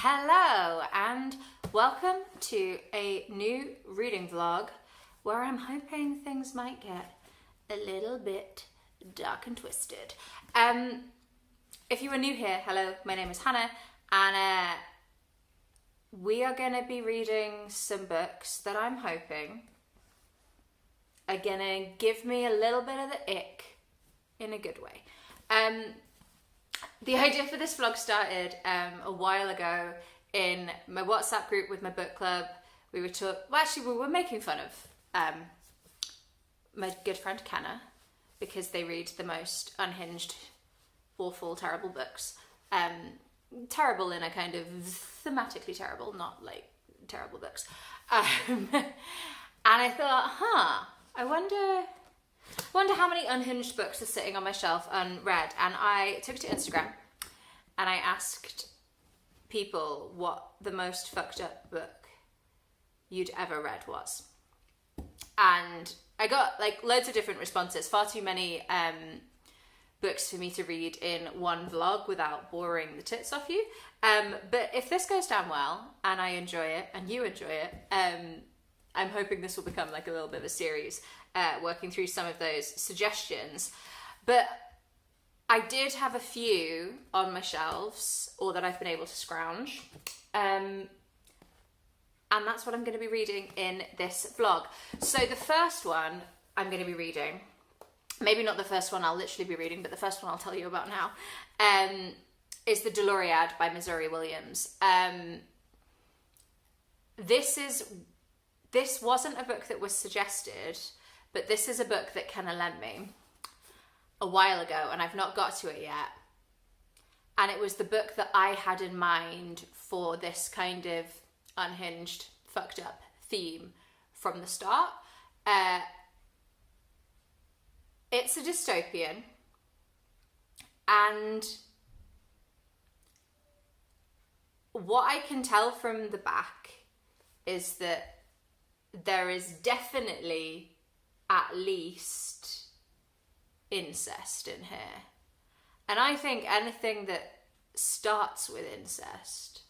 Hello and welcome to a new reading vlog where I'm hoping things might get a little bit dark and twisted. If you are new here, hello, my name is Hannah and we are going to be reading some books that I'm hoping are going to give me a little bit of the ick in a good way. The idea for this vlog started a while ago in my WhatsApp group with my book club. We were making fun of my good friend Kenna because they read the most unhinged, awful, terrible books. Terrible in a kind of thematically terrible, not like terrible books. And I thought, I wonder how many unhinged books are sitting on my shelf unread. And I took it to Instagram and I asked people what the most fucked up book you'd ever read was. And I got like loads of different responses, far too many books for me to read in one vlog without boring the tits off you. But if this goes down well and I enjoy it and you enjoy it, I'm hoping this will become like a little bit of a series, working through some of those suggestions. But I did have a few on my shelves, or that I've been able to scrounge. And that's what I'm going to be reading in this vlog. So the first one I'm going to be reading, maybe not the first one I'll literally be reading, but the first one I'll tell you about now, is the Doloriad by Missouri Williams. This wasn't a book that was suggested, but this is a book that Kenna lent me a while ago and I've not got to it yet. And it was the book that I had in mind for this kind of unhinged, fucked up theme from the start. It's a dystopian, and what I can tell from the back is that there is definitely at least incest in here. And I think anything that starts with incest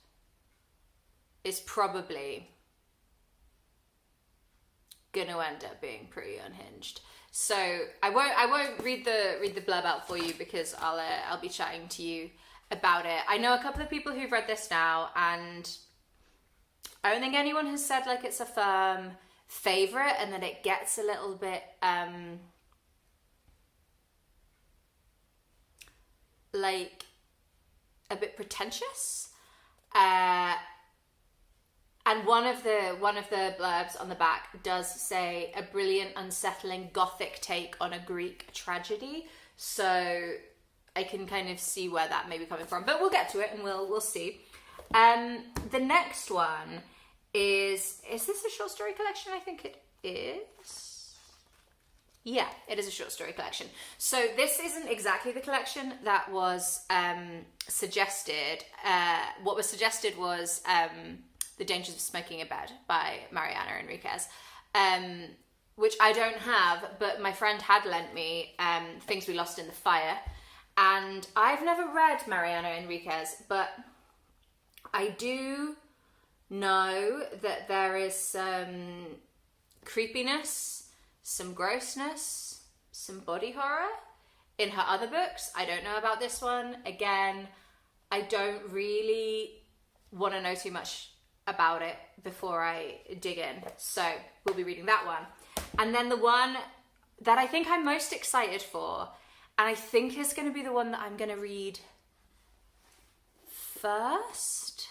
is probably gonna end up being pretty unhinged. So I won't read the blurb out for you because I'll be chatting to you about it. I know a couple of people who've read this now, and I don't think anyone has said like it's a firm favourite and that it gets a little bit like a bit pretentious. And one of the blurbs on the back does say a brilliant, unsettling gothic take on a Greek tragedy. So I can kind of see where that may be coming from, but we'll get to it and we'll see. The next one is this a short story collection? I think it is. Yeah, it is a short story collection. So this isn't exactly the collection that was suggested. What was suggested was The Dangers of Smoking in Bed by Mariana Enriquez, which I don't have, but my friend had lent me Things We Lost in the Fire. And I've never read Mariana Enriquez, but I do know that there is some creepiness, some grossness, some body horror in her other books. I don't know about this one. Again, I don't really want to know too much about it before I dig in. So we'll be reading that one. And then the one that I think I'm most excited for, and I think is going to be the one that I'm going to read first.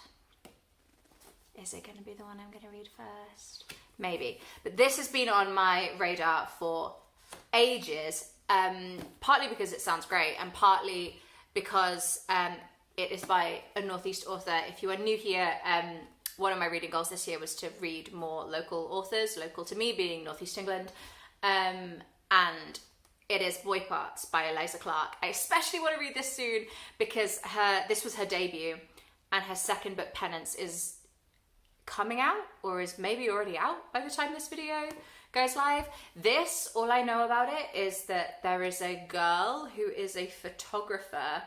Is it going to be the one I'm going to read first? Maybe. But this has been on my radar for ages, partly because it sounds great and partly because it is by a Northeast author. If you are new here, one of my reading goals this year was to read more local authors, local to me being Northeast England. And it is Boy Parts by Eliza Clark. I especially want to read this soon because this was her debut, and her second book, Penance, is coming out, or is maybe already out by the time this video goes live. This, all I know about it is that there is a girl who is a photographer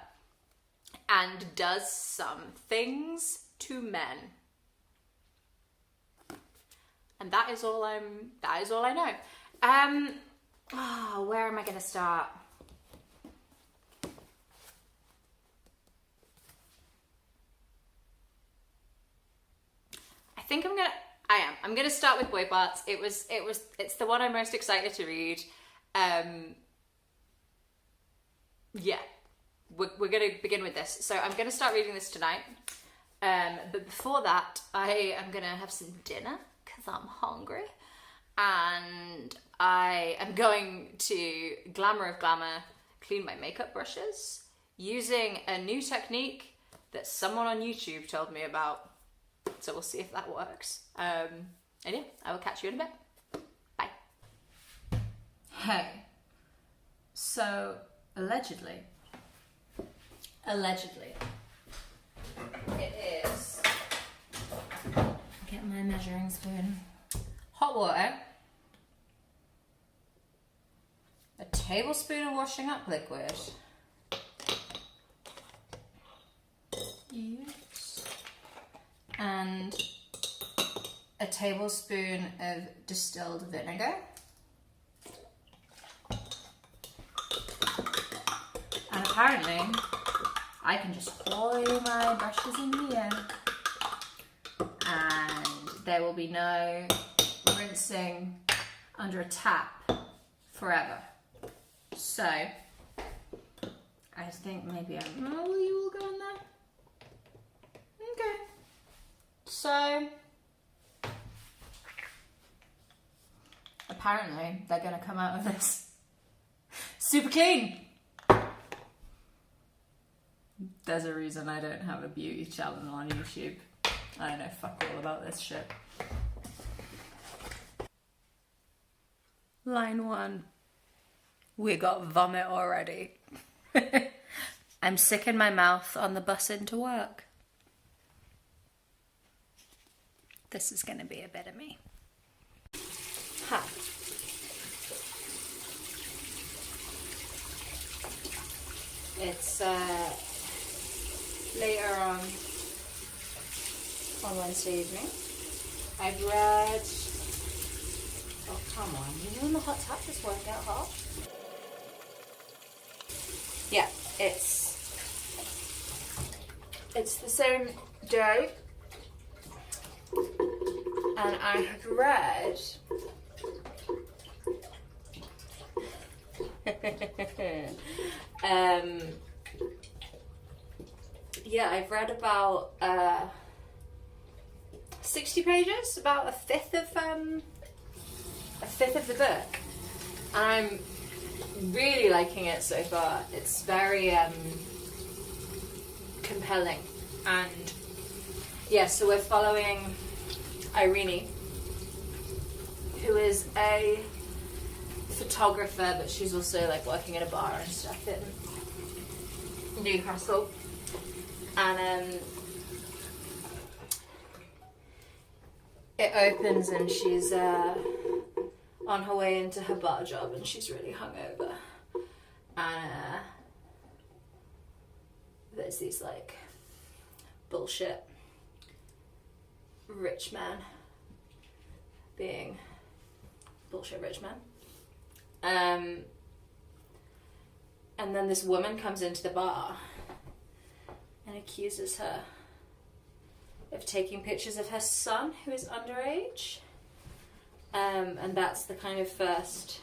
and does some things to men. And that is all I know. Where am I going to start? I'm going to start with boy parts. It's the one I'm most excited to read. Yeah, we're going to begin with this. So I'm going to start reading this tonight. But before that, I am going to have some dinner because I'm hungry. And I am going to Glamour of Glamour clean my makeup brushes using a new technique that someone on YouTube told me about. So we'll see if that works. And yeah, I will catch you in a bit. Bye. Hey. So, allegedly, it is, get my measuring spoon, hot water, a tablespoon of washing up liquid, and a tablespoon of distilled vinegar. And apparently, I can just oil my brushes in here and there will be no rinsing under a tap forever. So, I think maybe will you all go in there? Okay. So, apparently they're going to come out of this super clean. There's a reason I don't have a beauty channel on YouTube. I don't know fuck all about this shit. Line 1. We got vomit already. I'm sick in my mouth on the bus into work. This is going to be a bit of me. Hi. It's later on Wednesday evening. I've read... Oh, come on. You know when the hot tap just won't get hot? Yeah, it's the same day. And I have read... yeah, I've read about 60 pages, about a fifth of the book. I'm really liking it so far. It's very compelling, and yeah, so we're following Irene, who is a photographer, but she's also like working in a bar and stuff in Newcastle. And it opens and she's on her way into her bar job and she's really hungover. And there's these like bullshit rich men being bullshit rich men. And then this woman comes into the bar and accuses her of taking pictures of her son, who is underage. And that's the kind of first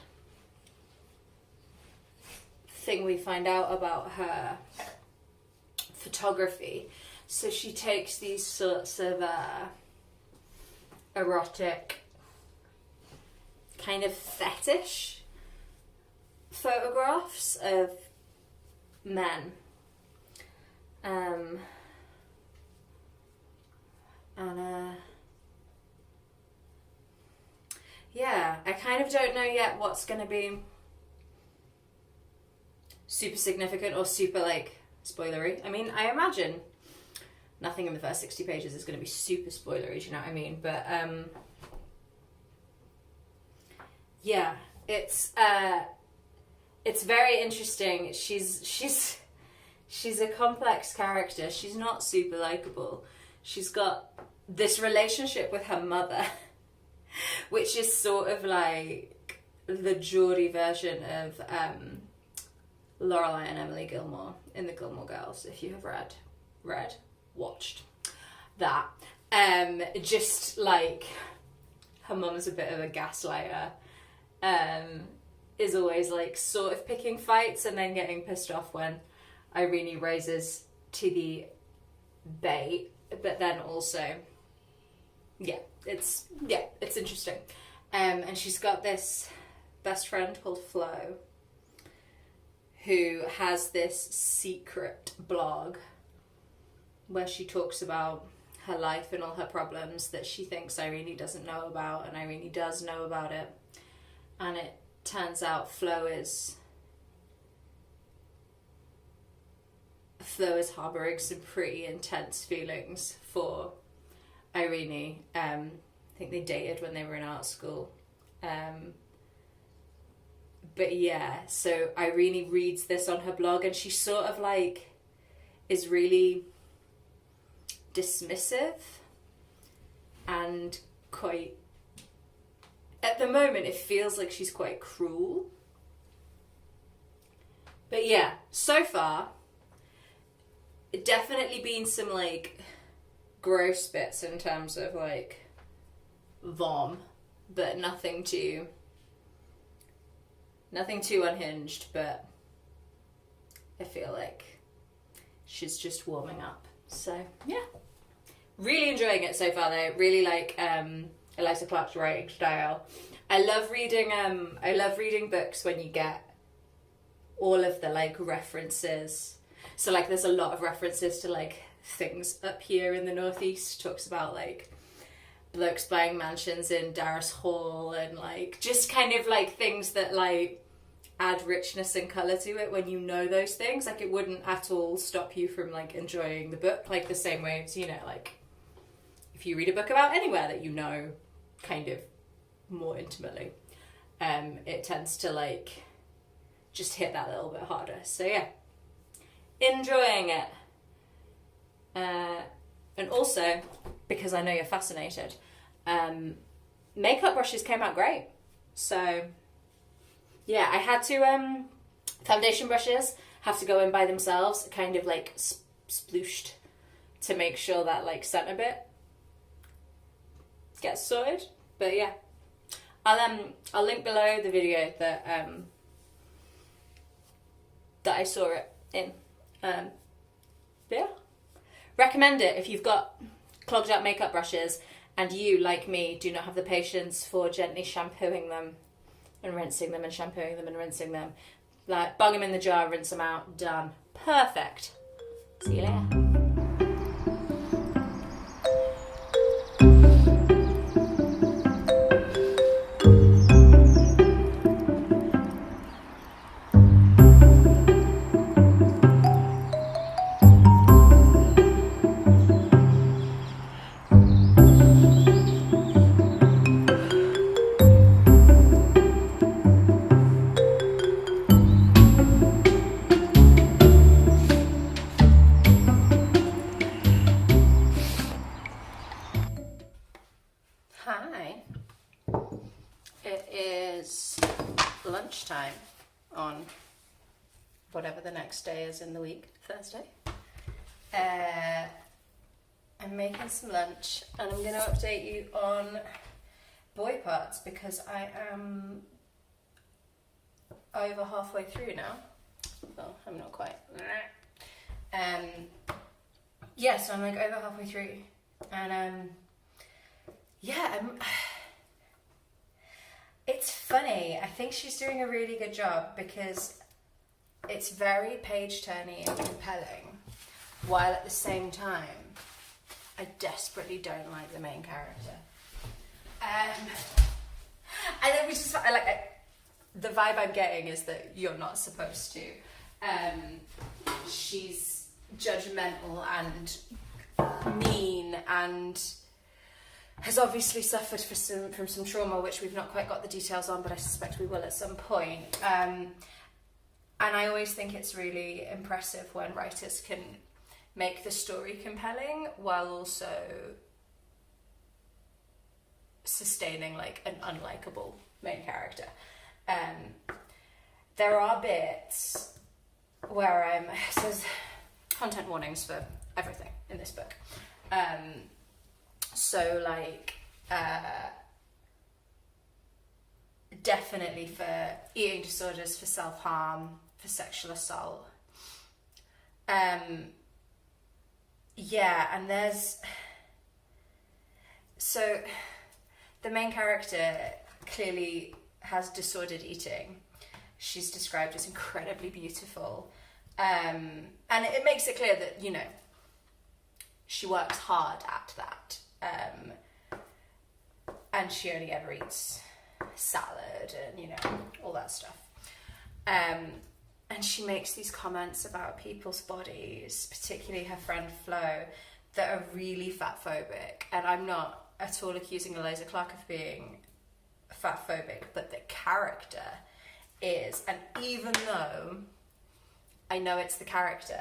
thing we find out about her photography. So she takes these sorts of erotic, kind of fetish photographs of men. Yeah, I kind of don't know yet what's going to be super significant or super, like, spoilery. I mean, I imagine nothing in the first 60 pages is going to be super spoilery, do you know what I mean? But, yeah, it's very interesting. She's a complex character. She's not super likable. she's got this relationship with her mother, which is sort of like the Geordie version of Lorelai and Emily Gilmore in The Gilmore Girls, if you have watched that. Just like her mum's a bit of a gaslighter, is always like sort of picking fights and then getting pissed off when Irene rises to the bait, but then also, it's interesting. And she's got this best friend called Flo, who has this secret blog where she talks about her life and all her problems that she thinks Irene doesn't know about, and Irene does know about it. And it turns out Flo is harbouring some pretty intense feelings for Irene. I think they dated when they were in art school. But yeah, so Irene reads this on her blog and she sort of like is really dismissive and quite, at the moment it feels like she's quite cruel. But yeah, so far it definitely been some like gross bits in terms of like vom, but nothing too unhinged. But I feel like she's just warming up. So yeah, really enjoying it so far though. Really like Eliza Clark's writing style. I love reading books when you get all of the like references. So like there's a lot of references to like things up here in the northeast. Talks about like blokes buying mansions in Darras Hall and like just kind of like things that like add richness and colour to it when you know those things. Like it wouldn't at all stop you from like enjoying the book, like the same way as, you know, like if you read a book about anywhere that you know kind of more intimately, it tends to like just hit that little bit harder. So yeah, enjoying it. And also, because I know you're fascinated, makeup brushes came out great. So yeah, I had to, foundation brushes have to go in by themselves, kind of like splooshed to make sure that like centre bit gets sorted. But yeah, I'll link below the video that I saw it in. Yeah, recommend it if you've got clogged up makeup brushes and you, like me, do not have the patience for gently shampooing them and rinsing them and shampooing them and rinsing them. Like, bung them in the jar, rinse them out, done. Perfect. See you later. Hi, it is lunchtime on whatever the next day is in the week, Thursday. I'm making some lunch and I'm going to update you on boy parts because I am over halfway through now. Well, I'm not quite. Yeah, so I'm like over halfway through and yeah, it's funny. I think she's doing a really good job because it's very page-turny and compelling, while at the same time, I desperately don't like the main character. And it was just the vibe I'm getting is that you're not supposed to. She's judgmental and mean and has obviously suffered from some trauma, which we've not quite got the details on, but I suspect we will at some point. And I always think it's really impressive when writers can make the story compelling while also sustaining like an unlikable main character. There are bits where it says content warnings for everything in this book. So like definitely for eating disorders, for self-harm, for sexual assault. Yeah, and so the main character clearly has disordered eating. She's described as incredibly beautiful. And it makes it clear that, you know, she works hard at that. And she only ever eats salad and, you know, all that stuff. And she makes these comments about people's bodies, particularly her friend Flo, that are really fat-phobic. And I'm not at all accusing Eliza Clark of being fat-phobic, but the character is. And even though I know it's the character,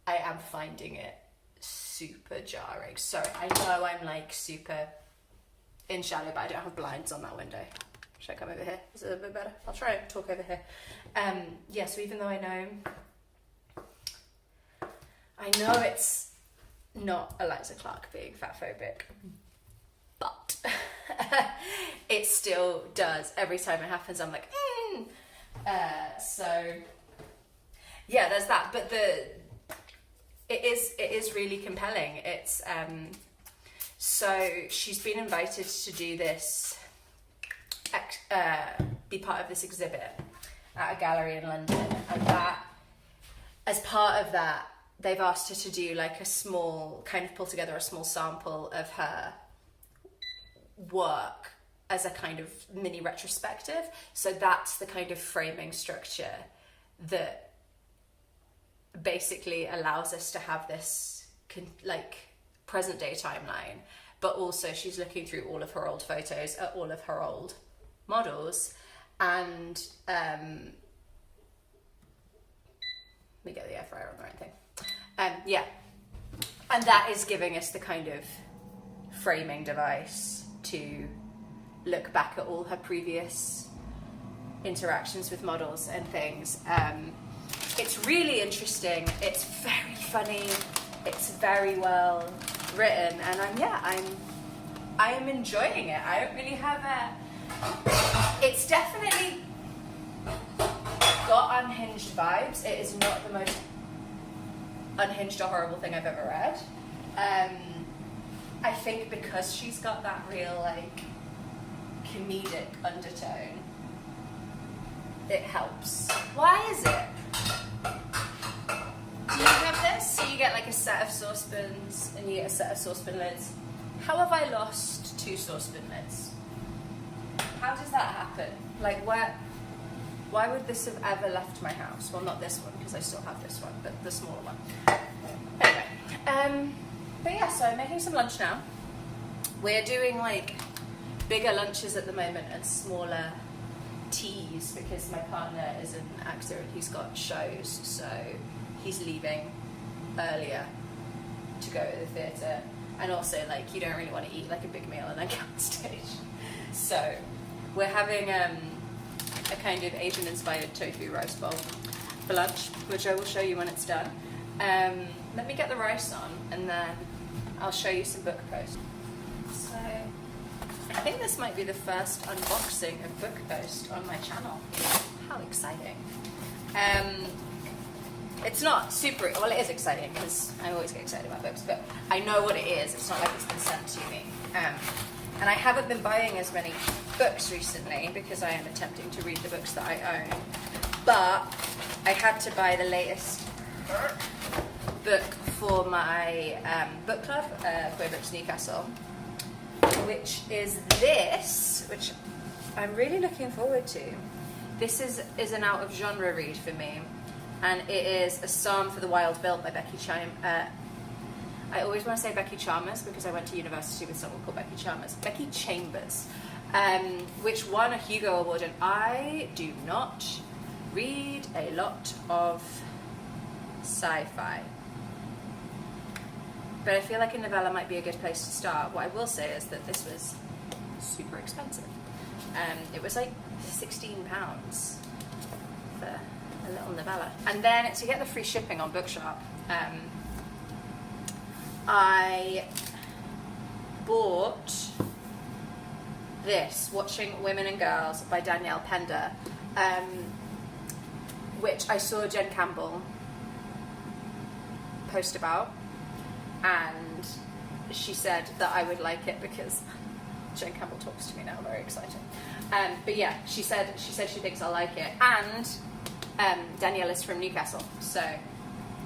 I am finding it super jarring. Sorry, I know I'm like super in shadow, but I don't have blinds on that window. Should I come over here? Is it a bit better? I'll try and talk over here. Yeah, so even though I know it's not Eliza Clark being fat-phobic, but it still does. Every time it happens, I'm like, so yeah, there's that. But it is really compelling. It's so she's been invited to do this, be part of this exhibit at a gallery in London, and that, as part of that, they've asked her to do like a small, kind of pull together a small sample of her work as a kind of mini retrospective. So that's the kind of framing structure that basically allows us to have this like present day timeline, but also she's looking through all of her old photos at all of her old models, and let me get the air fryer on the right thing. Yeah, and that is giving us the kind of framing device to look back at all her previous interactions with models and things. It's really interesting. It's very funny. It's very well written, and I am enjoying it. I don't really have it's definitely got Unhinged vibes. It is not the most unhinged or horrible thing I've ever read. I think because she's got that real like comedic undertone, it helps. Why is it? Do you have this? So you get like a set of saucepans and you get a set of saucepan lids. How have I lost 2 saucepan lids? How does that happen? Like why would this have ever left my house? Well, not this one, because I still have this one, but the smaller one. Anyway, but yeah, so I'm making some lunch now. We're doing like bigger lunches at the moment and smaller teas because my partner is an actor and he's got shows, so he's leaving earlier to go to the theatre. And also, like, you don't really want to eat like a big meal and then go on stage. So we're having a kind of Asian-inspired tofu rice bowl for lunch, which I will show you when it's done. Let me get the rice on, and then I'll show you some book posts. So I think this might be the first unboxing of book post on my channel. How exciting. It's not super, well, it is exciting because I always get excited about books, but I know what it is. It's not like it's been sent to me. And I haven't been buying as many books recently because I am attempting to read the books that I own. But I had to buy the latest book for my book club, for Books Newcastle, which is this, which I'm really looking forward to. This is an out of genre read for me, and it is A Psalm for the Wild Built by Becky I always want to say Becky Chalmers because I went to university with someone called Becky Chalmers. Becky Chambers, which won a Hugo Award, and I do not read a lot of sci-fi. But I feel like a novella might be a good place to start. What I will say is that this was super expensive. It was like £16 for a little novella. And then to get the free shipping on Bookshop, I bought this, Watching Women and Girls by Danielle Pender, which I saw Jen Campbell post about, and she said that I would like it because Jen Campbell talks to me now, very exciting. But yeah, she said she thinks I'll like it, and Danielle is from Newcastle, so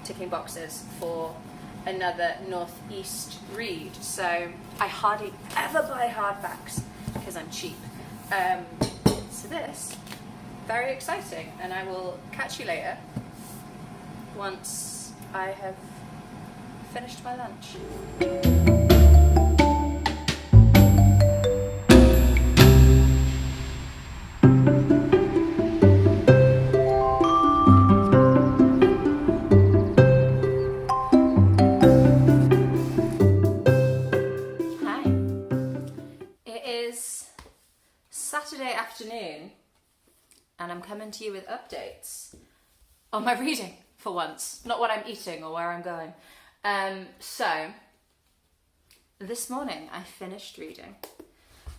ticking boxes for another Northeast read. So I hardly ever buy hardbacks because I'm cheap. So this, very exciting, and I will catch you later once I have finished my lunch. Saturday afternoon, and I'm coming to you with updates on my reading for once, not what I'm eating or where I'm going. So this morning I finished reading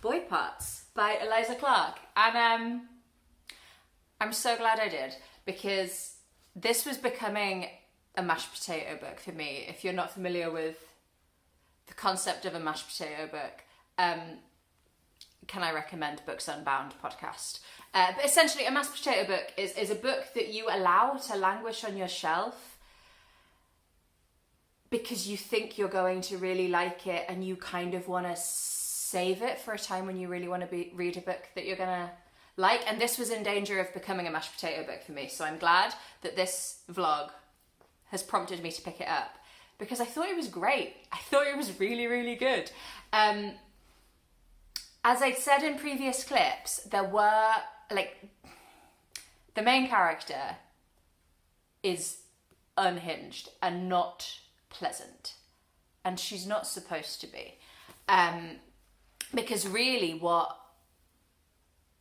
Boy Parts by Eliza Clark, and I'm so glad I did, because this was becoming a mashed potato book for me. If you're not familiar with the concept of a mashed potato book, can I recommend Books Unbound podcast? But essentially, a mashed potato book is a book that you allow to languish on your shelf because you think you're going to really like it, and you kind of want to save it for a time when you really want to read a book that you're going to like. And this was in danger of becoming a mashed potato book for me. So I'm glad that this vlog has prompted me to pick it up, because I thought it was great. I thought it was really, really good. As I'd said in previous clips, there were, like, the main character is unhinged and not pleasant. And she's not supposed to be. Because really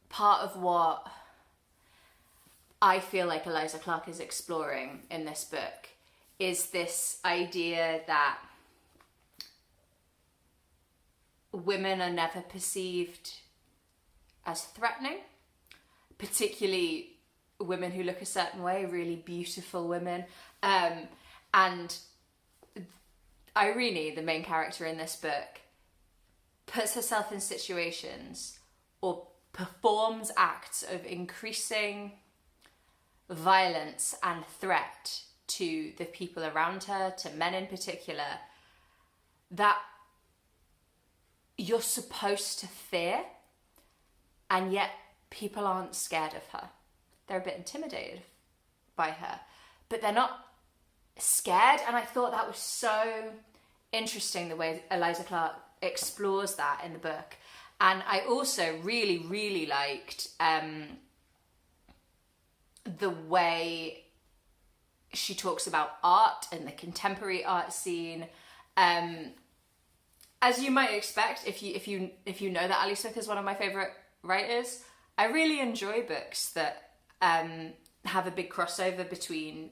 part of what I feel like Eliza Clark is exploring in this book is this idea that women are never perceived as threatening, particularly women who look a certain way, really beautiful women. And Irene, the main character in this book, puts herself in situations or performs acts of increasing violence and threat to the people around her, to men in particular, that you're supposed to fear, and yet people aren't scared of her. They're a bit intimidated by her, but they're not scared. And I thought that was so interesting, the way Eliza Clark explores that in the book. And I also really, really liked the way she talks about art and the contemporary art scene. As you might expect, if you know that Ali Smith is one of my favourite writers, I really enjoy books that have a big crossover between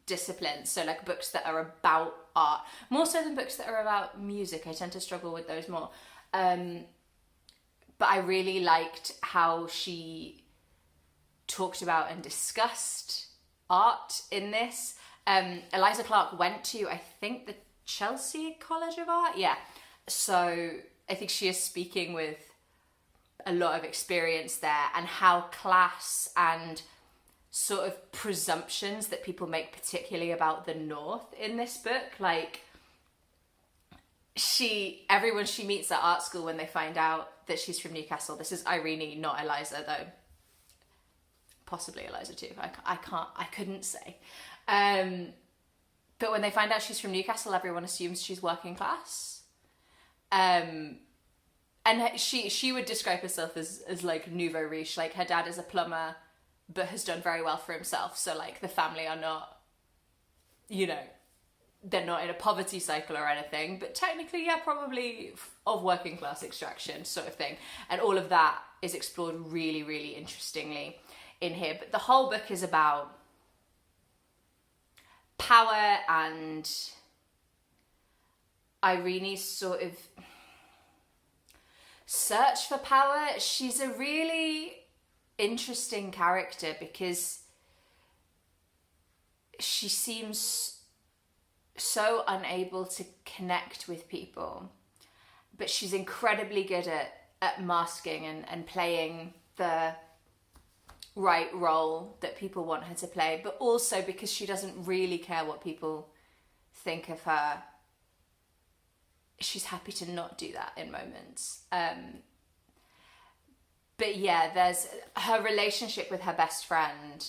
disciplines. So like books that are about art, more so than books that are about music. I tend to struggle with those more. But I really liked how she talked about and discussed art in this. Eliza Clark went to, I think, the Chelsea College of Art. Yeah. So I think she is speaking with a lot of experience there, and how class and sort of presumptions that people make, particularly about the North in this book, like everyone she meets at art school, when they find out that she's from Newcastle, this is Irene, not Eliza, though possibly Eliza too, I couldn't say, but when they find out she's from Newcastle, everyone assumes she's working class. And she would describe herself as like nouveau riche, like her dad is a plumber but has done very well for himself, so like the family are not, they're not in a poverty cycle or anything, but technically, yeah, probably of working class extraction sort of thing. And all of that is explored really, really interestingly in here. But the whole book is about power and Irene's sort of search for power. She's a really interesting character because she seems so unable to connect with people, but she's incredibly good at masking and playing the right role that people want her to play, but also because she doesn't really care what people think of her, she's happy to not do that in moments. But yeah, there's her relationship with her best friend,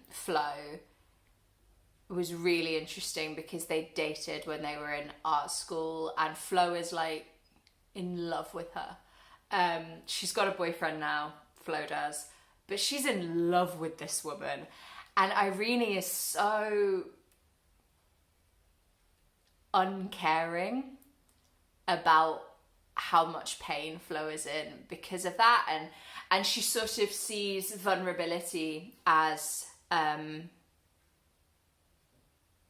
Flo, was really interesting because they dated when they were in art school, and Flo is like in love with her. She's got a boyfriend now, Flo does, but she's in love with this woman. And Irene is so uncaring about how much pain Flo is in because of that, and she sort of sees vulnerability as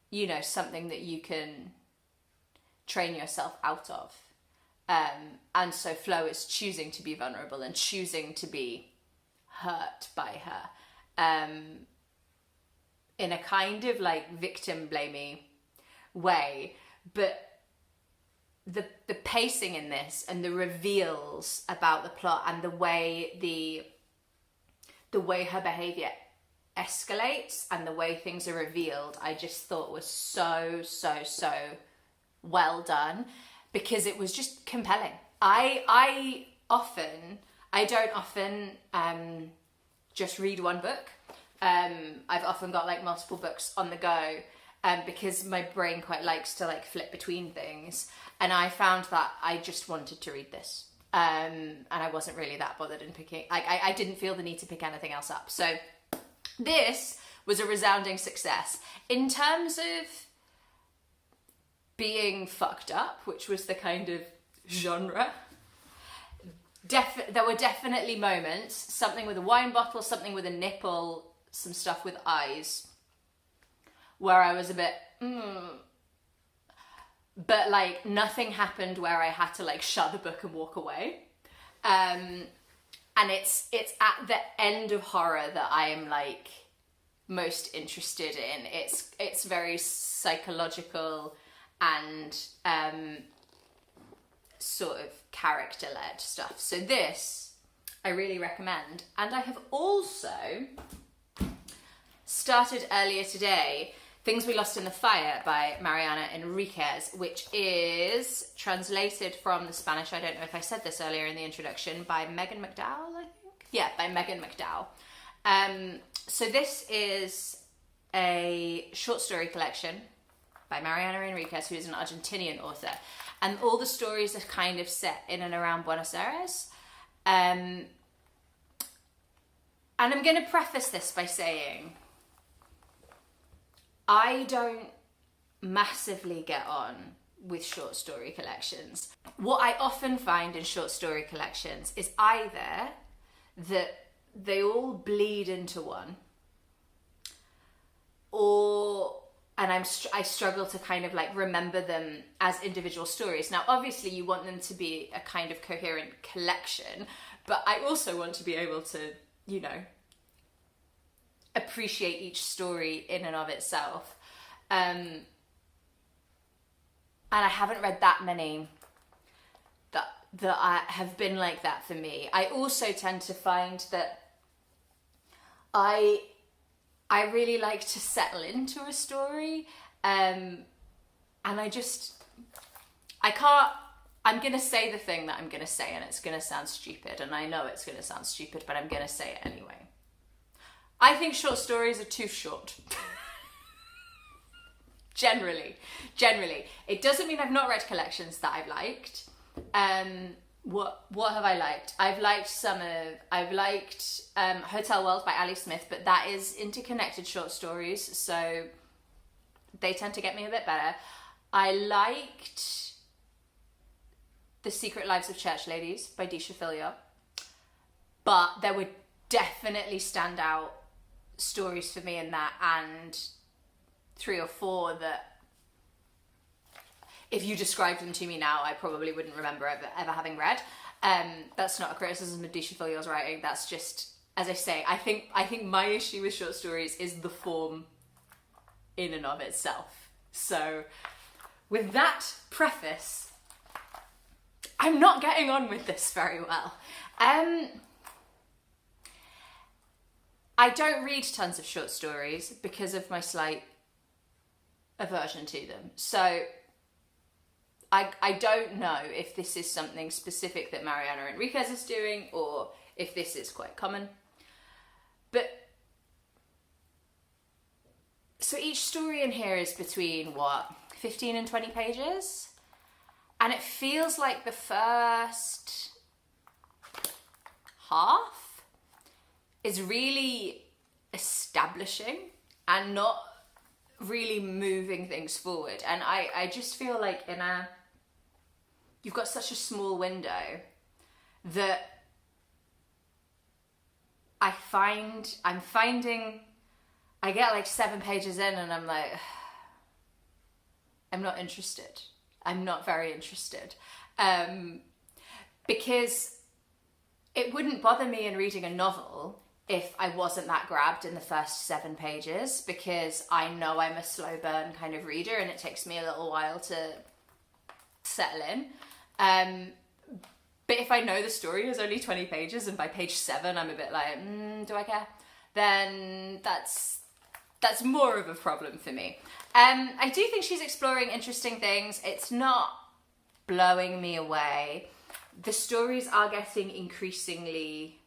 you know, something that you can train yourself out of, and so Flo is choosing to be vulnerable and choosing to be hurt by her in a kind of like victim blamey way. But the pacing in this and the reveals about the plot and the way her behavior escalates and the way things are revealed, I just thought was so well done, because it was just compelling. I don't often just read one book. I've often got like multiple books on the go, because my brain quite likes to like flip between things. And I found that I just wanted to read this. And I wasn't really that bothered in picking, like I didn't feel the need to pick anything else up. So this was a resounding success. In terms of being fucked up, which was the kind of genre, there were definitely moments, something with a wine bottle, something with a nipple, some stuff with eyes, where I was a bit, but like nothing happened where I had to like shut the book and walk away. And it's at the end of horror that I am like most interested in. It's very psychological and sort of character-led stuff. So this I really recommend. And I have also started earlier today Things We Lost in the Fire by Mariana Enriquez, which is translated from the Spanish, I don't know if I said this earlier in the introduction, by Megan McDowell, I think? Yeah, by Megan McDowell. So this is a short story collection by Mariana Enriquez, who is an Argentinian author. And all the stories are kind of set in and around Buenos Aires. And I'm going to preface this by saying, I don't massively get on with short story collections. What I often find in short story collections is either that they all bleed into one, and I struggle to kind of like remember them as individual stories. Now, obviously you want them to be a kind of coherent collection, but I also want to be able to, you know, appreciate each story in and of itself. And I haven't read that many that have been like that for me. I also tend to find that I really like to settle into a story, and I'm going to say the thing that I'm going to say, and it's going to sound stupid, and I know it's going to sound stupid, but I'm going to say it anyway. I think short stories are too short. Generally. It doesn't mean I've not read collections that I've liked. What have I liked? I've liked Hotel World by Ali Smith, but that is interconnected short stories, so they tend to get me a bit better. I liked The Secret Lives of Church Ladies by Disha Philyaw, but there would definitely stand out stories for me in that, and 3 or 4 that if you described them to me now, I probably wouldn't remember ever having read. That's not a criticism of Disha Philyaw's writing. That's just, as I say, I think my issue with short stories is the form in and of itself. So with that preface, I'm not getting on with this very well. I don't read tons of short stories because of my slight aversion to them. So I don't know if this is something specific that Mariana Enriquez is doing or if this is quite common. But so each story in here is between 15 and 20 pages? And it feels like the first half is really establishing and not really moving things forward. And I just feel like you've got such a small window that I'm finding I get like 7 pages in and I'm like, I'm not interested. I'm not very interested. Because it wouldn't bother me in reading a novel if I wasn't that grabbed in the first 7 pages, because I know I'm a slow burn kind of reader and it takes me a little while to settle in. But if I know the story is only 20 pages and by page 7 I'm a bit like, do I care? Then that's more of a problem for me. I do think she's exploring interesting things. It's not blowing me away. The stories are getting increasingly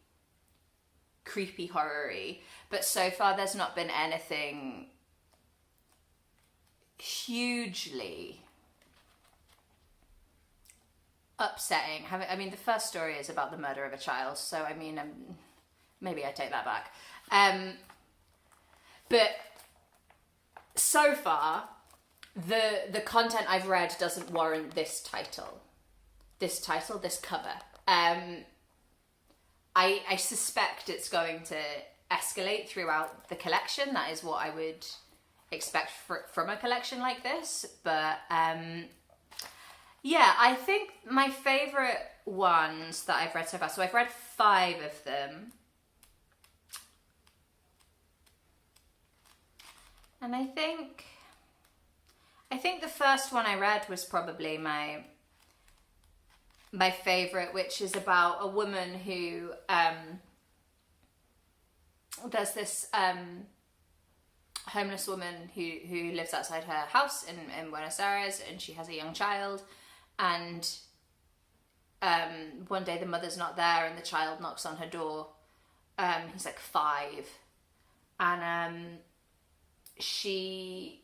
creepy horror-y, but so far there's not been anything hugely upsetting. I mean, the first story is about the murder of a child, so I mean, maybe I take that back. But so far, the content I've read doesn't warrant this cover. I suspect it's going to escalate throughout the collection. That is what I would expect from a collection like this. But yeah, I think my favourite ones that I've read so far, so I've read 5 of them. And I think the first one I read was probably my favourite, which is about a woman who, there's this homeless woman who lives outside her house in Buenos Aires, and she has a young child, and one day the mother's not there and the child knocks on her door. He's like 5, and she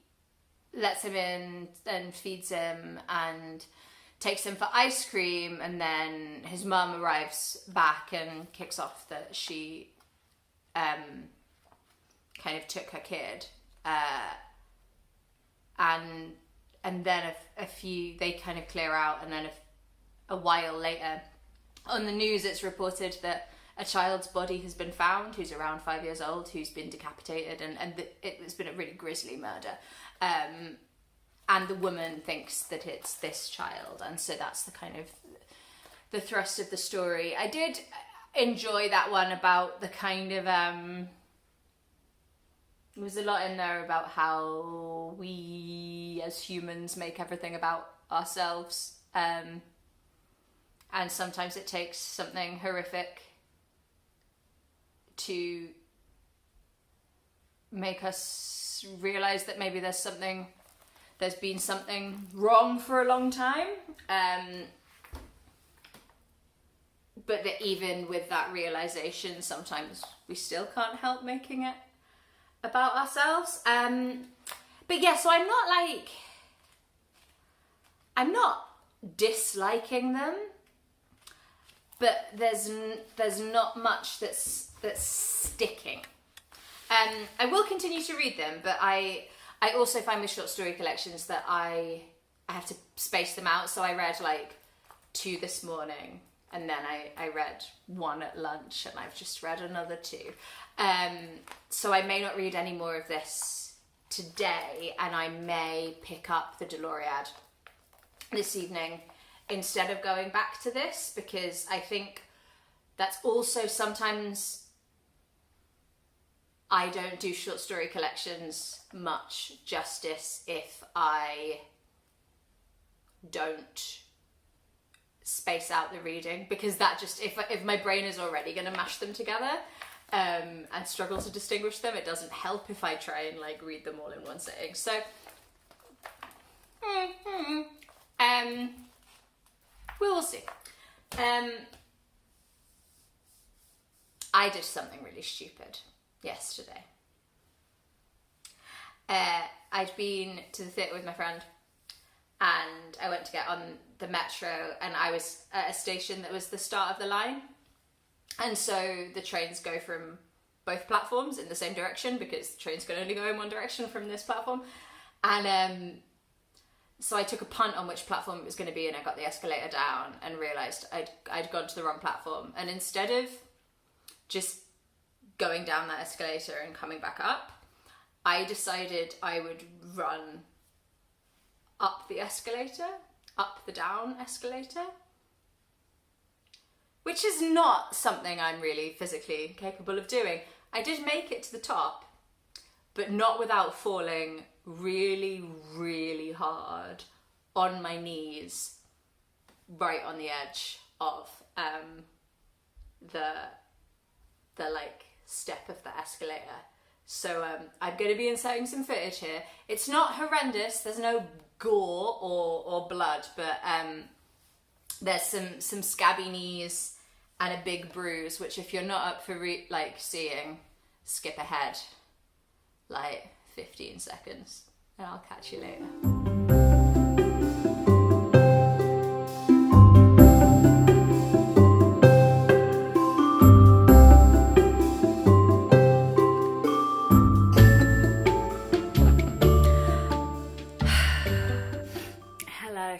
lets him in and feeds him and takes him for ice cream, and then his mum arrives back and kicks off that she kind of took her kid, and then they kind of clear out, and then a while later on the news it's reported that a child's body has been found who's around 5 years old, who's been decapitated, and it's been a really grisly murder. And the woman thinks that it's this child, and so that's the kind of the thrust of the story. I did enjoy that one about the kind of there was a lot in there about how we as humans make everything about ourselves, and sometimes it takes something horrific to make us realize that maybe there's been something wrong for a long time, but that even with that realization, sometimes we still can't help making it about ourselves. But yeah, so I'm not disliking them, but there's not much that's sticking. I will continue to read them, but I I also find with short story collections that I have to space them out. So I read like 2 this morning, and then I read 1 at lunch, and I've just read another 2. So I may not read any more of this today, and I may pick up the Doloriad this evening instead of going back to this, because I think that's also sometimes I don't do short story collections much justice if I don't space out the reading, because that just, if my brain is already going to mash them together and struggle to distinguish them, it doesn't help if I try and like read them all in one sitting. So we will see. I did something really stupid yesterday. I'd been to the theatre with my friend, and I went to get on the metro, and I was at a station that was the start of the line. And so the trains go from both platforms in the same direction, because the trains can only go in one direction from this platform. And so I took a punt on which platform it was going to be, and I got the escalator down and realised I'd gone to the wrong platform. And instead of just going down that escalator and coming back up, I decided I would run up the escalator, up the down escalator, which is not something I'm really physically capable of doing. I did make it to the top, but not without falling really, really hard on my knees, right on the edge of the like step of the escalator. So I'm going to be inserting some footage here. It's not horrendous. There's no gore or blood, but there's some scabby knees and a big bruise, which if you're not up for seeing, skip ahead like 15 seconds and I'll catch you later.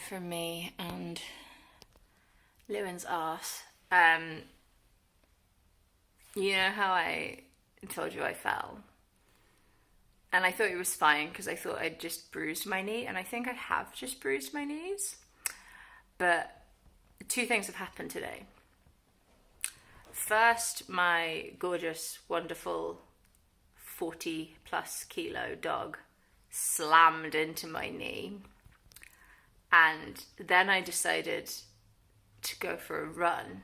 From me and Lewin's arse. You know how I told you I fell? And I thought it was fine because I thought I'd just bruised my knee, and I think I have just bruised my knees. But 2 things have happened today. First, my gorgeous, wonderful 40 plus kilo dog slammed into my knee. And then I decided to go for a run.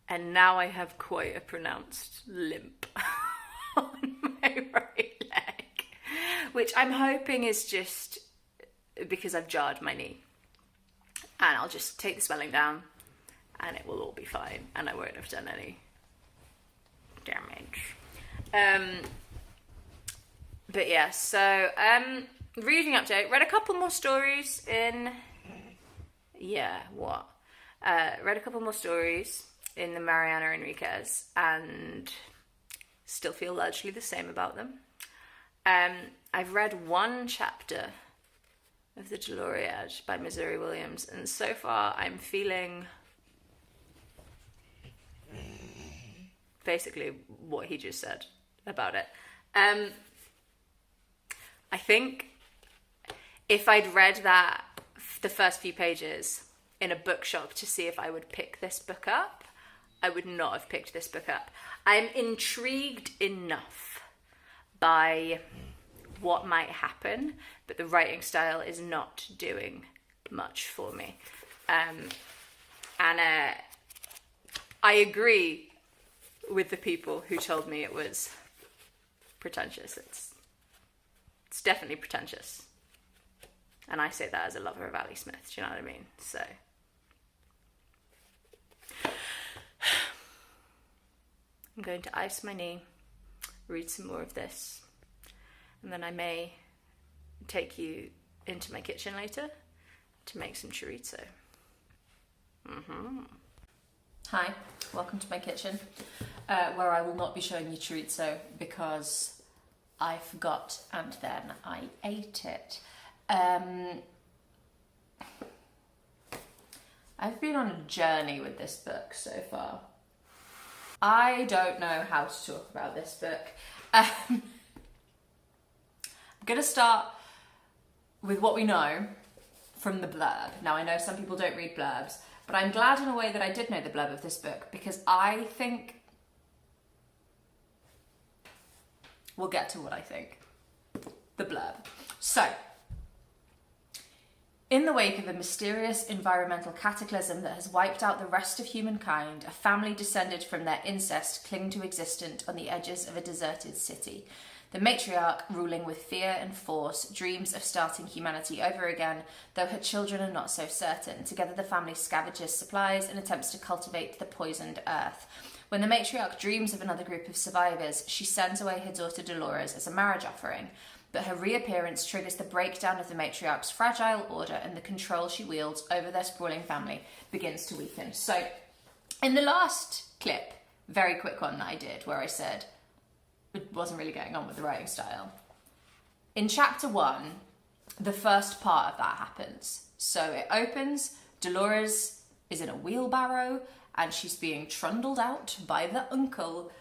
And now I have quite a pronounced limp on my right leg, which I'm hoping is just because I've jarred my knee. And I'll just take the swelling down and it will all be fine, and I won't have done any damage. But yeah, so reading update. Read a couple more stories in... read a couple more stories in the Mariana Enriquez, and still feel largely the same about them. I've read 1 chapter of the Doloriad by Missouri Williams, and so far I'm feeling basically what he just said about it. I think if I'd read that, the first few pages in a bookshop to see if I would pick this book up, I would not have picked this book up. I'm intrigued enough by what might happen, but the writing style is not doing much for me. And I agree with the people who told me it was pretentious. It's definitely pretentious. And I say that as a lover of Ali Smith, do you know what I mean? So I'm going to ice my knee, read some more of this, and then I may take you into my kitchen later to make some chorizo. Hi, welcome to my kitchen, where I will not be showing you chorizo because I forgot and then I ate it. I've been on a journey with this book so far. I don't know how to talk about this book. I'm going to start with what we know from the blurb. Now, I know some people don't read blurbs, but I'm glad in a way that I did know the blurb of this book, because I think... We'll get to what I think. The blurb. So, in the wake of a mysterious environmental cataclysm that has wiped out the rest of humankind, a family descended from their incest cling to existence on the edges of a deserted city. The matriarch, ruling with fear and force, dreams of starting humanity over again, though her children are not so certain. Together the family scavenges supplies and attempts to cultivate the poisoned earth. When the matriarch dreams of another group of survivors, she sends away her daughter Dolores as a marriage offering. But her reappearance triggers the breakdown of the matriarch's fragile order, and the control she wields over their sprawling family begins to weaken. So, in the last clip, very quick one that I did, where I said it wasn't really getting on with the writing style. In chapter 1, the first part of that happens. So it opens, Dolores is in a wheelbarrow, and she's being trundled out by the uncle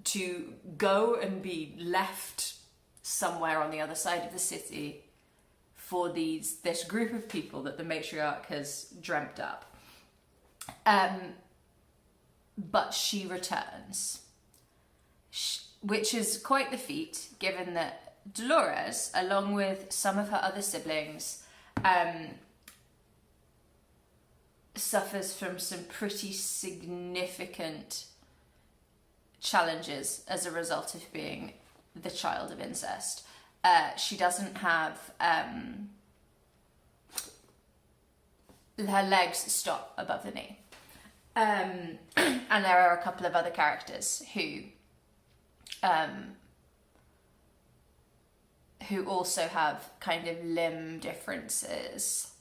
to go and be left somewhere on the other side of the city for this group of people that the matriarch has dreamt up. But she returns, which is quite the feat, given that Dolores, along with some of her other siblings, suffers from some pretty significant challenges as a result of being the child of incest. She doesn't have... her legs stop above the knee. And there are a couple of other characters who also have kind of limb differences,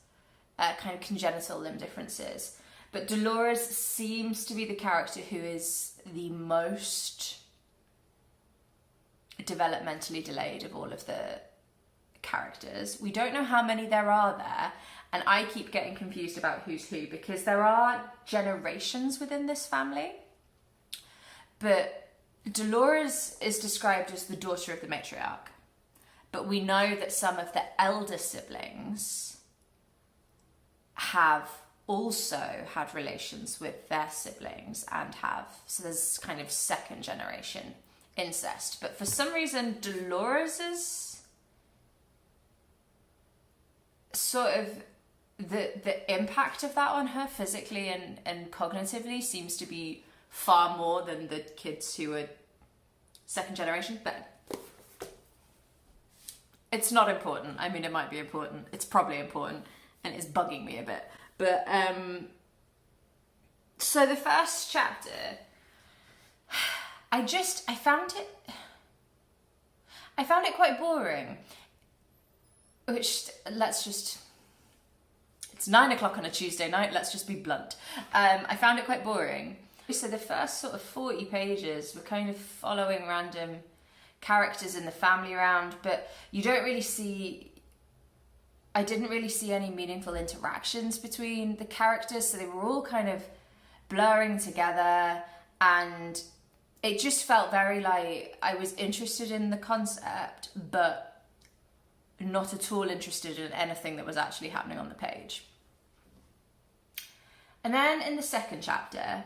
kind of congenital limb differences. But Dolores seems to be the character who is the most developmentally delayed of all of the characters. We don't know how many there are there, and I keep getting confused about who's who, because there are generations within this family. But Dolores is described as the daughter of the matriarch, but we know that some of the elder siblings have also had relations with their siblings so there's kind of second generation incest. But for some reason, Dolores's sort of the impact of that on her physically and cognitively seems to be far more than the kids who are second generation. But it's not important. I mean, it might be important. It's probably important, and it's bugging me a bit. But so the first chapter, I found it quite boring. Which, it's 9 o'clock on a Tuesday night, let's just be blunt. I found it quite boring. So the first sort of 40 pages were kind of following random characters in the family around, but I didn't really see any meaningful interactions between the characters, so they were all kind of blurring together, and it just felt very like I was interested in the concept, but not at all interested in anything that was actually happening on the page. And then in the second chapter,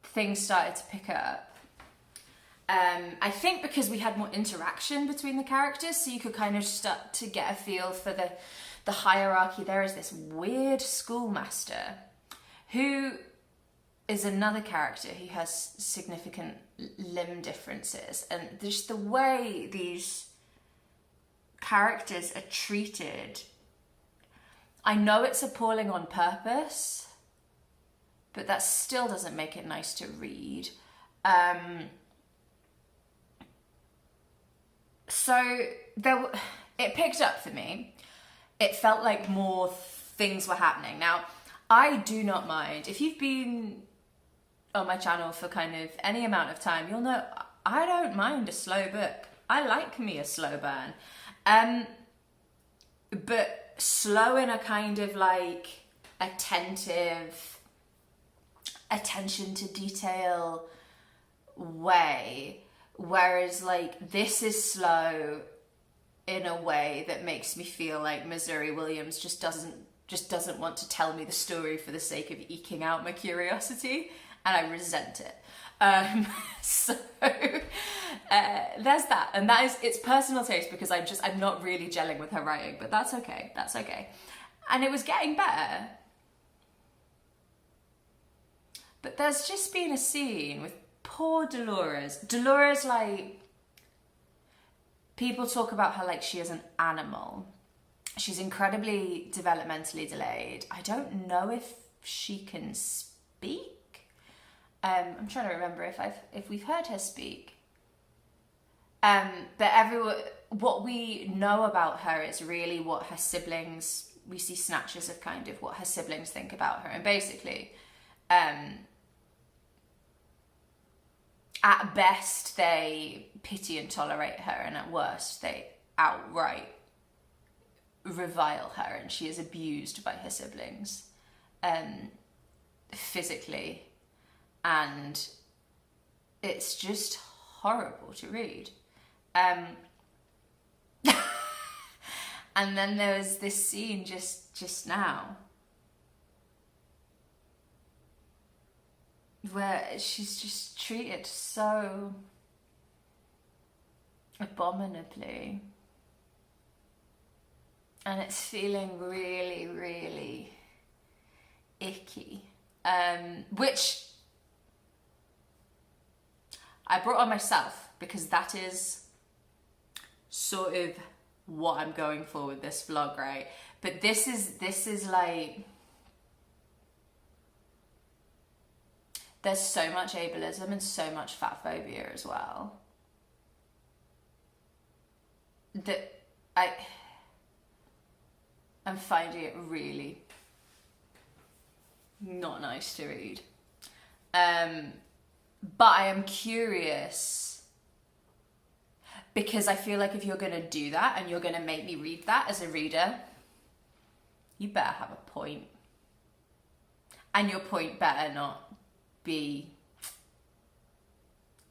things started to pick up. I think because we had more interaction between the characters, so you could kind of start to get a feel for the hierarchy. There is this weird schoolmaster who is another character who has significant limb differences, and just the way these characters are treated, I know it's appalling on purpose, but that still doesn't make it nice to read. So it picked up for me. It felt like more things were happening. Now, I do not mind. If you've been on my channel for kind of any amount of time, you'll know I don't mind a slow book. I like me a slow burn. But slow in a kind of like attentive, attention to detail way. Whereas like this is slow in a way that makes me feel like Missouri Williams just doesn't want to tell me the story for the sake of eking out my curiosity, and I resent it. So there's that, and it's personal taste because I'm not really gelling with her writing, but that's okay. And it was getting better, but there's just been a scene with poor Dolores, like, people talk about her like she is an animal. She's incredibly developmentally delayed. I don't know if she can speak. I'm trying to remember if we've heard her speak. But what we know about her is really what her siblings, we see snatches of kind of what her siblings think about her. And basically, at best, they pity and tolerate her, and at worst, they outright revile her, and she is abused by her siblings, physically, and it's just horrible to read. And then there was this scene just now where she's just treated so abominably, and it's feeling really, really icky, which I brought on myself because that is sort of what I'm going for with this vlog, right? But this is like, there's so much ableism and so much fat phobia as well that I'm finding it really not nice to read. But I am curious because I feel like if you're going to do that and you're going to make me read that as a reader, you better have a point. And your point better not be,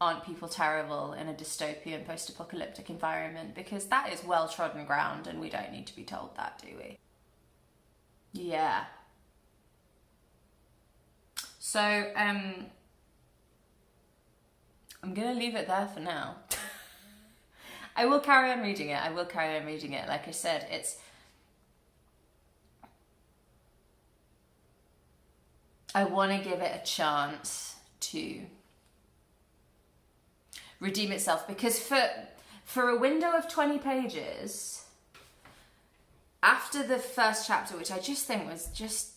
aren't people terrible in a dystopian post-apocalyptic environment, because that is well-trodden ground and we don't need to be told that, do we? Yeah. So, I'm going to leave it there for now. I will carry on reading it. Like I said, I want to give it a chance to redeem itself, because for a window of 20 pages, after the first chapter, which I just think was just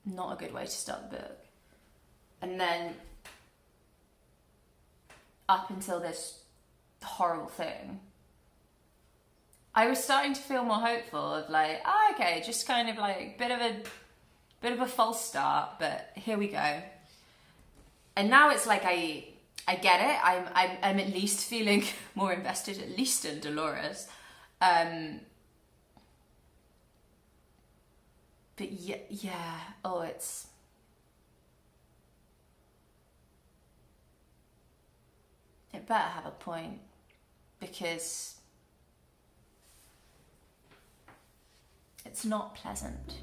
not a good way to start the book, and then up until this horrible thing, I was starting to feel more hopeful of like, oh, okay, just kind of like bit of a false start, but here we go. And now it's like I get it. I'm at least feeling more invested, at least in Dolores. But yeah. Oh, it better have a point, because it's not pleasant.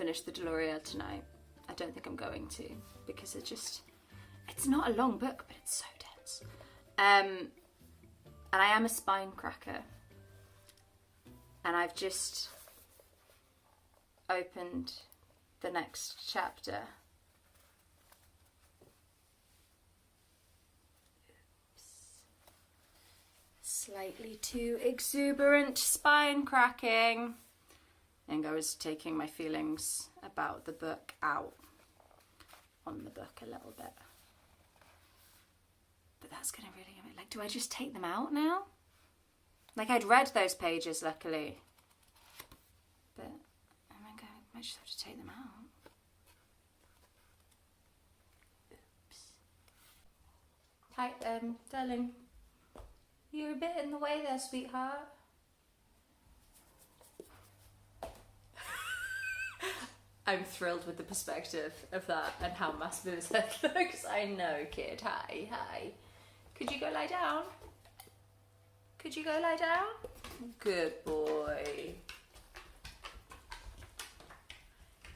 finish the Doloriad tonight. I don't think I'm going to, because it's not a long book, but it's so dense. And I am a spine cracker. And I've just opened the next chapter. Slightly too exuberant spine cracking. I think I was taking my feelings about the book out on the book a little bit. But that's going to really get me, like, do I just take them out now? Like, I'd read those pages, luckily. But I might just have to take them out. Oops. Hi, darling. You're a bit in the way there, sweetheart. I'm thrilled with the perspective of that and how massive his head looks. I know, kid. Hi. Could you go lie down? Could you go lie down? Good boy.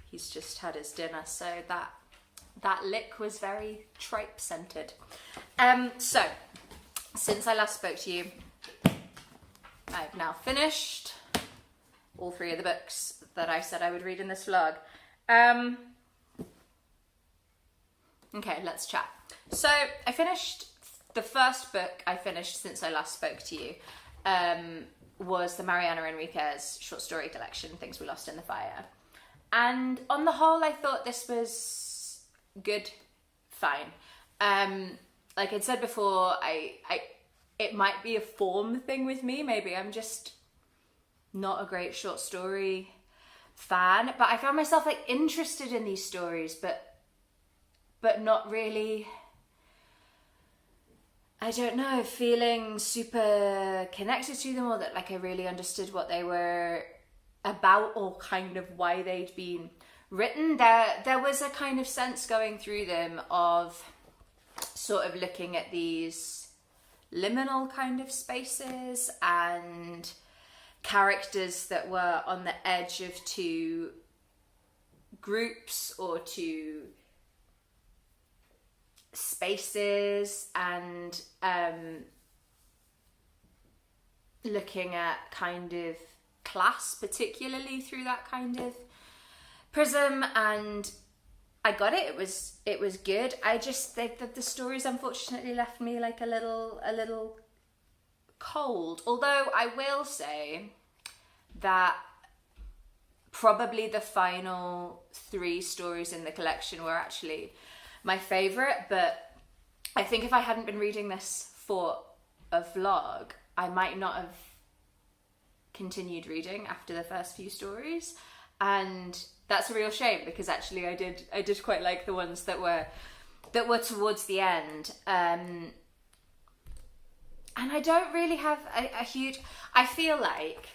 He's just had his dinner, so that lick was very tripe scented. So since I last spoke to you, I've now finished all 3 of the books that I said I would read in this vlog. Okay, let's chat. So I finished the first book I finished since I last spoke to you, was the Mariana Enriquez short story collection, Things We Lost in the Fire. And on the whole, I thought this was good, fine. Like I'd said before, it might be a form thing with me. Maybe I'm just not a great short story fan, but I found myself like interested in these stories, but not really, I don't know, feeling super connected to them, or that like I really understood what they were about or kind of why they'd been written. There was a kind of sense going through them of sort of looking at these liminal kind of spaces and characters that were on the edge of 2 groups or 2 spaces, and looking at kind of class particularly through that kind of prism. And I got it. It was good. I just think that the stories unfortunately left me like a little cold. Although I will say that probably the final 3 stories in the collection were actually my favourite. But I think if I hadn't been reading this for a vlog, I might not have continued reading after the first few stories. And that's a real shame, because actually I did quite like the ones that were towards the end. And I don't really have a huge, I feel like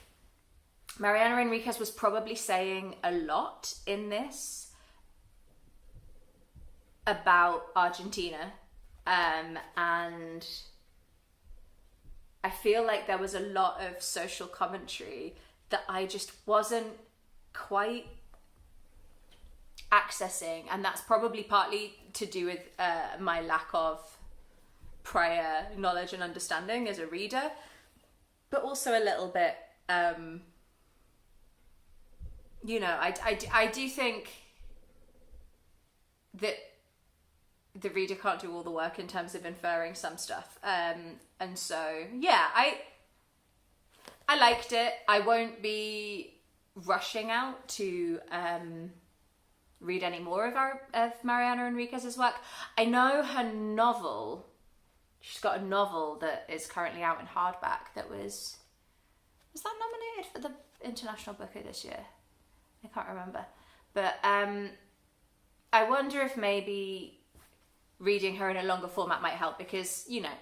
Mariana Enriquez was probably saying a lot in this about Argentina, and I feel like there was a lot of social commentary that I just wasn't quite accessing, and that's probably partly to do with my lack of prior knowledge and understanding as a reader, but also a little bit, you know, I do think that the reader can't do all the work in terms of inferring some stuff, and so yeah, I liked it. I won't be rushing out to read any more of Mariana Enriquez's work. I know her novel, she's got a novel that is currently out in hardback that was that nominated for the International Booker this year? I can't remember. But I wonder if maybe reading her in a longer format might help, because, you know,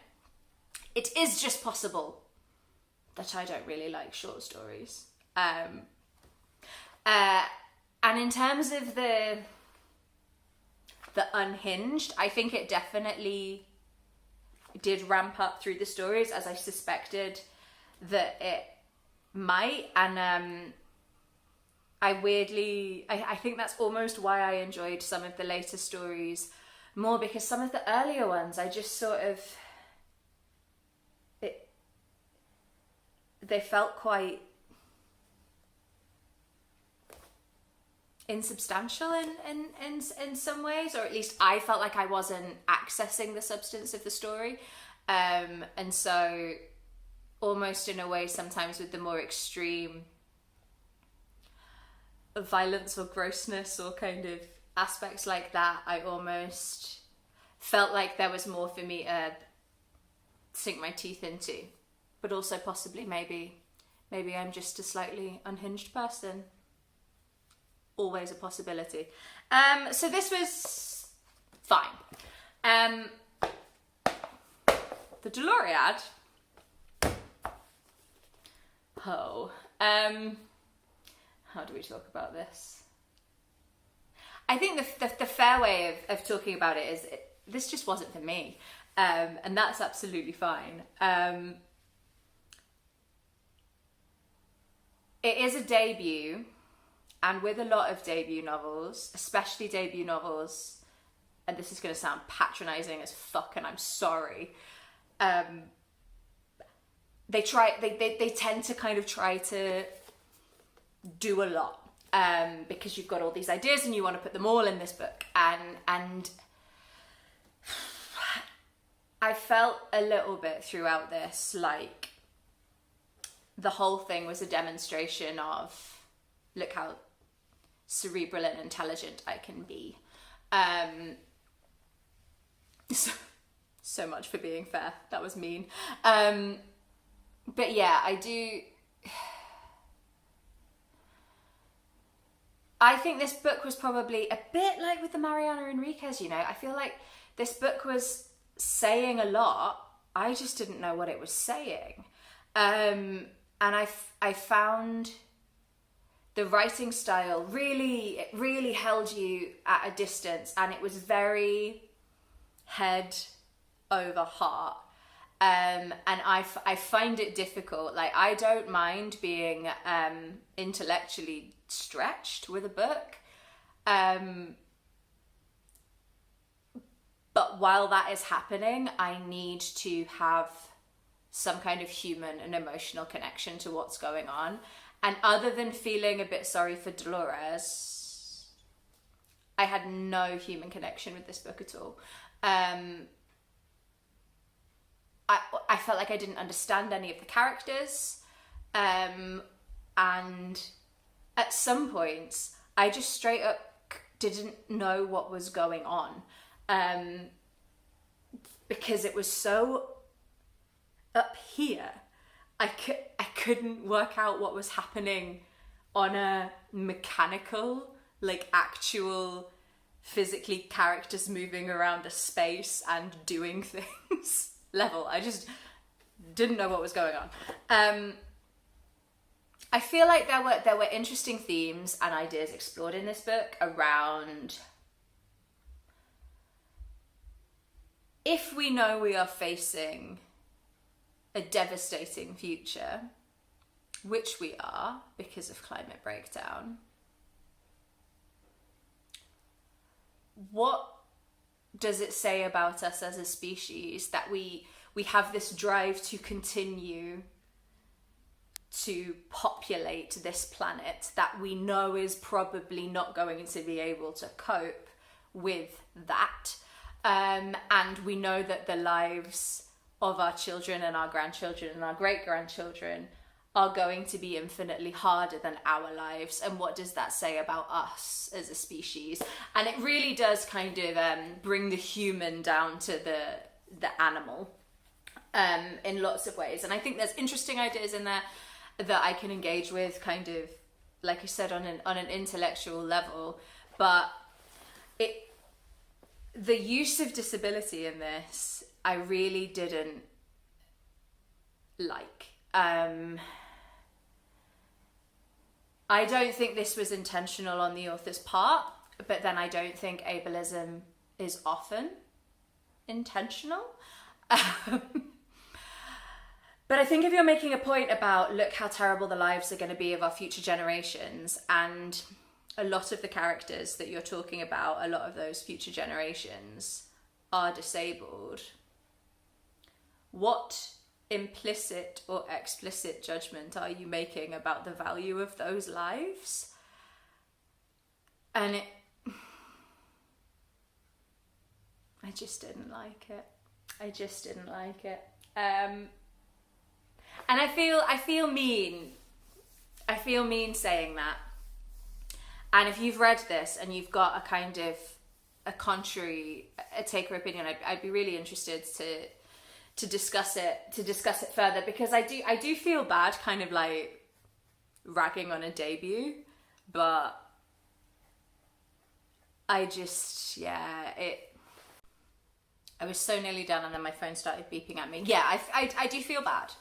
it is just possible that I don't really like short stories. And in terms of the Unhinged, I think it definitely did ramp up through the stories, as I suspected that it might. And I think that's almost why I enjoyed some of the later stories more, because some of the earlier ones I just sort of, they felt quite insubstantial in some ways, or at least I felt like I wasn't accessing the substance of the story. And so almost in a way, sometimes with the more extreme violence or grossness or kind of aspects like that, I almost felt like there was more for me to sink my teeth into. But also possibly maybe I'm just a slightly unhinged person. Always a possibility. So this was fine. The Doloriad. Oh. How do we talk about this? I think the fair way of talking about it is this just wasn't for me. And that's absolutely fine. It is a debut, and with a lot of debut novels, especially debut novels, and this is going to sound patronizing as fuck, and I'm sorry, they tend to kind of try to do a lot, because you've got all these ideas and you want to put them all in this book, and I felt a little bit throughout this like the whole thing was a demonstration of, look how cerebral and intelligent I can be. So much for being fair. That was mean. But yeah, I think this book was probably a bit like with the Mariana Enriquez, you know. I feel like this book was saying a lot. I just didn't know what it was saying. And I found the writing style really held you at a distance, and it was very head over heart. And I find it difficult. Like, I don't mind being intellectually stretched with a book. But while that is happening, I need to have some kind of human and emotional connection to what's going on. And other than feeling a bit sorry for Dolores, I had no human connection with this book at all. I felt like I didn't understand any of the characters. And at some points, I just straight up didn't know what was going on. Because it was so up here, I couldn't work out what was happening on a mechanical, like actual, physically characters moving around a space and doing things level. I just didn't know what was going on. I feel like there were interesting themes and ideas explored in this book around, if we know we are facing a devastating future, which we are because of climate breakdown, what does it say about us as a species that we have this drive to continue to populate this planet that we know is probably not going to be able to cope with that? And we know that the lives of our children and our grandchildren and our great-grandchildren are going to be infinitely harder than our lives. And what does that say about us as a species? And it really does kind of bring the human down to the animal in lots of ways. And I think there's interesting ideas in there that I can engage with, kind of, like I said, on an intellectual level. But the use of disability in this, I really didn't like. I don't think this was intentional on the author's part, but then I don't think ableism is often intentional. But I think if you're making a point about, look how terrible the lives are going to be of our future generations, and a lot of the characters that you're talking about, a lot of those future generations are disabled, what implicit or explicit judgment are you making about the value of those lives? And I just didn't like it. I just didn't like it. And I feel mean. I feel mean saying that. And if you've read this and you've got a kind of a contrary, a take or opinion, I'd be really interested to discuss it further, because I do feel bad kind of like ragging on a debut, but I just, I was so nearly done and then my phone started beeping at me. Yeah, I do feel bad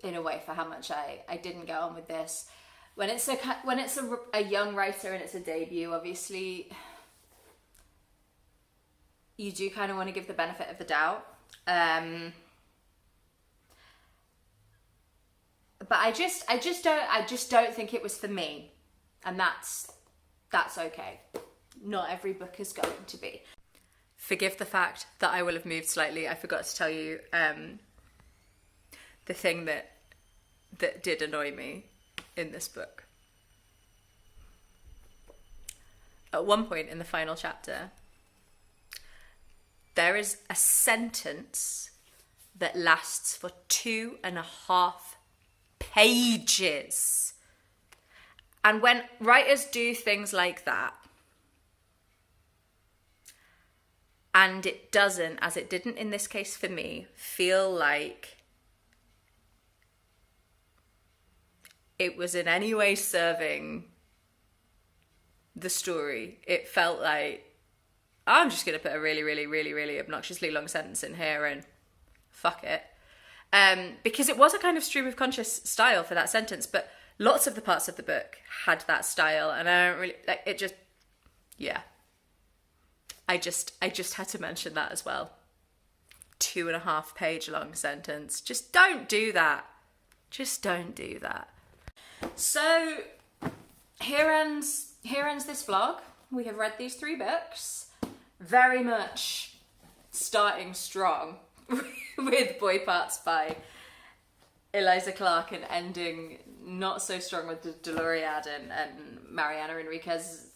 in a way for how much I didn't get on with this. When it's a young writer and it's a debut, obviously you do kind of want to give the benefit of the doubt. But I just don't think it was for me, and that's okay. Not every book is going to be. Forgive the fact that I will have moved slightly. I forgot to tell you the thing that did annoy me in this book. At one point in the final chapter, there is a sentence that lasts for 2.5 pages. And when writers do things like that, and it doesn't, as it didn't in this case for me, feel like it was in any way serving the story. It felt like, I'm just going to put a really, really, really, really obnoxiously long sentence in here and fuck it. Because it was a kind of stream of conscious style for that sentence, but lots of the parts of the book had that style, and I don't really, like, it just, yeah. I just had to mention that as well. 2.5 page long sentence. Just don't do that. Just don't do that. So here ends this vlog. We have read these 3 books, very much starting strong with Boy Parts by Eliza Clark and ending not so strong with Doloriad and Mariana Enriquez,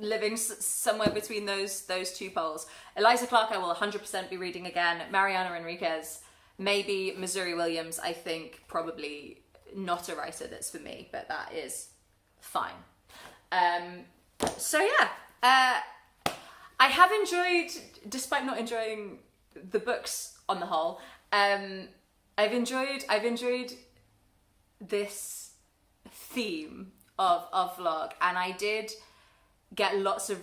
living somewhere between those 2 poles. Eliza Clark I will 100% be reading again. Mariana Enriquez, maybe. Missouri Williams, I think probably not a writer that's for me, but that is fine. So yeah, I have enjoyed, despite not enjoying the books on the whole, I've enjoyed this theme of vlog, and I did get lots of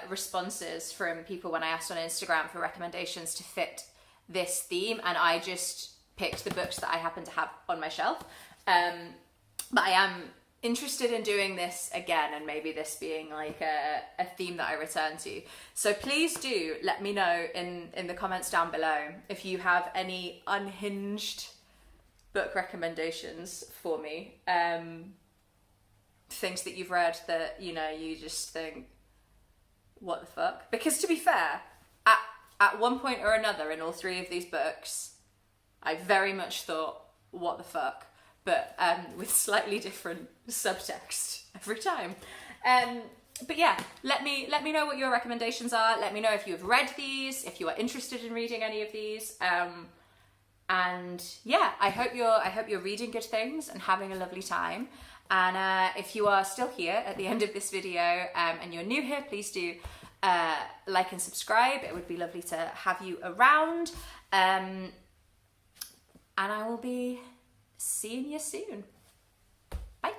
responses from people when I asked on Instagram for recommendations to fit this theme, and I just picked the books that I happen to have on my shelf. But I am interested in doing this again, and maybe this being like a theme that I return to. So please do let me know in the comments down below if you have any unhinged book recommendations for me. Things that you've read that, you know, you just think, what the fuck? Because to be fair, at one point or another in all 3 of these books, I very much thought, what the fuck? But with slightly different subtext every time. But yeah, let me know what your recommendations are. Let me know if you have read these, if you are interested in reading any of these. And yeah, I hope you're reading good things and having a lovely time. And if you are still here at the end of this video and you're new here, please do like and subscribe. It would be lovely to have you around. And I will be seeing you soon. Bye.